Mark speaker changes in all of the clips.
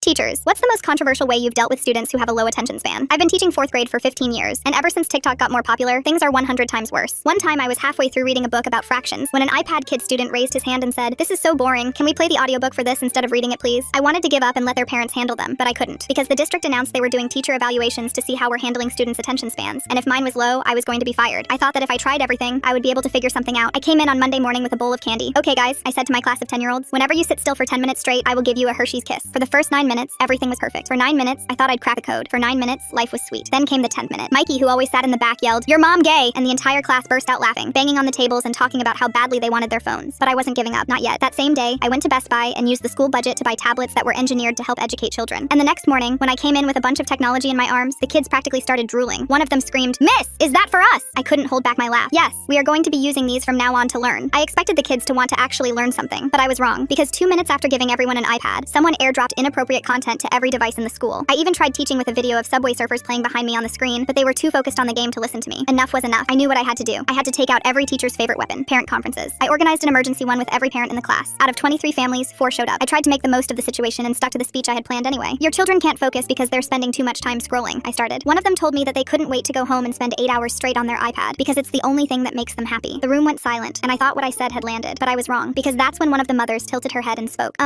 Speaker 1: Teachers, what's the most controversial way you've dealt with students who have a low attention span? I've been teaching 4th grade for 15 years, and ever since TikTok got more popular, things are 100 times worse. One time I was halfway through reading a book about fractions when an iPad kid student raised his hand and said, "This is so boring, can we play the audiobook for this instead of reading it please?" I wanted to give up and let their parents handle them, but I couldn't, because the district announced they were doing teacher evaluations to see how we're handling students' attention spans, and if mine was low, I was going to be fired. I thought that if I tried everything, I would be able to figure something out. I came in on Monday morning with a bowl of candy. "Okay guys," I said to my class of 10-year-olds, "whenever you sit still for 10 minutes straight, I will give you a Hershey's Kiss." For the first 9 minutes, everything was perfect. For 9 minutes, I thought I'd crack a code. For 9 minutes, life was sweet. Then came the 10th minute. Mikey, who always sat in the back, yelled, "Your mom gay!" and the entire class burst out laughing, banging on the tables and talking about how badly they wanted their phones. But I wasn't giving up, not yet. That same day, I went to Best Buy and used the school budget to buy tablets that were engineered to help educate children. And the next morning, when I came in with a bunch of technology in my arms, the kids practically started drooling. One of them screamed, "Miss, is that for us?" I couldn't hold back my laugh. Yes, we are going to be using these from now on to learn. I expected the kids to want to actually learn something, but I was wrong, because 2 minutes after giving everyone an iPad, someone airdropped inappropriate content to every device in the school. I even tried teaching with a video of Subway Surfers playing behind me on the screen, but they were too focused on the game to listen to me. Enough was enough. I knew what I had to do. I had to take out every teacher's favorite weapon, parent conferences. I organized an emergency one with every parent in the class. Out of 23 families, 4 showed up. I tried to make the most of the situation and stuck to the speech I had planned anyway. "Your children can't focus because they're spending too much time scrolling," I started. One of them told me that they couldn't wait to go home and spend 8 hours straight on their iPad because it's the only thing that makes them happy. The room went silent, and I thought what I said had landed, but I was wrong, because that's when one of the mothers tilted her head and spoke.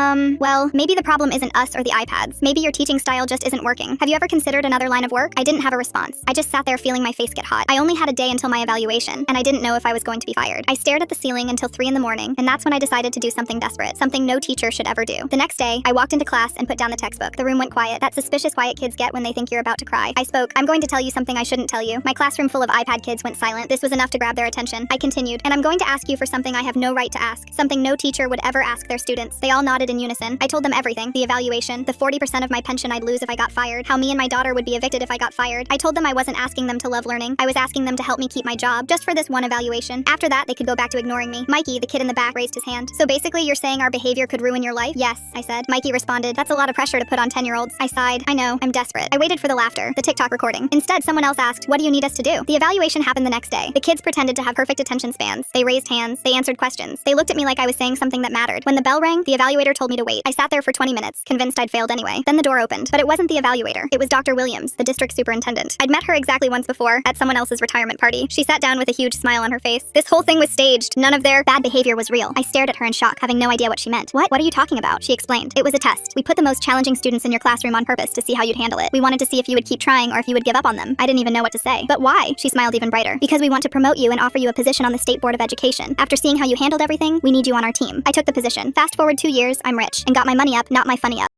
Speaker 1: Well, maybe the problem isn't us or the iPads. Maybe your teaching style just isn't working. Have you ever considered another line of work?" I didn't have a response. I just sat there feeling my face get hot. I only had a day until my evaluation, and I didn't know if I was going to be fired. I stared at the ceiling until 3 in the morning, and that's when I decided to do something desperate, something no teacher should ever do. The next day, I walked into class and put down the textbook. The room went quiet, that suspicious quiet kids get when they think you're about to cry. I spoke. "I'm going to tell you something I shouldn't tell you." My classroom full of iPad kids went silent. This was enough to grab their attention. I continued, "And I'm going to ask you for something I have no right to ask, something no teacher would ever ask their students." They all nodded in unison. I told them everything, the evaluation, the 40% of my pension I'd lose if I got fired, how me and my daughter would be evicted if I got fired. I told them I wasn't asking them to love learning. I was asking them to help me keep my job, just for this one evaluation. After that, they could go back to ignoring me. Mikey, the kid in the back, raised his hand. "So basically you're saying our behavior could ruin your life?" "Yes," I said. Mikey responded, "That's a lot of pressure to put on 10-year-olds. I sighed. "I know, I'm desperate." I waited for the laughter, the TikTok recording. Instead, someone else asked, "What do you need us to do?" The evaluation happened the next day. The kids pretended to have perfect attention spans. They raised hands. They answered questions. They looked at me like I was saying something that mattered. When the bell rang, the evaluator told me to wait. I sat there for 20 minutes, convinced I'd failed anyway. Then the door opened. But it wasn't the evaluator. It was Dr. Williams, the district superintendent. I'd met her exactly once before, at someone else's retirement party. She sat down with a huge smile on her face. "This whole thing was staged. None of their bad behavior was real." I stared at her in shock, having no idea what she meant. What are you talking about?" She explained. "It was a test. We put the most challenging students in your classroom on purpose to see how you'd handle it. We wanted to see if you would keep trying or if you would give up on them." I didn't even know what to say. "But why?" She smiled even brighter. "Because we want to promote you and offer you a position on the State Board of Education. After seeing how you handled everything, we need you on our team." I took the position. Fast forward 2 years, I'm rich, and got my money up, not my funny up.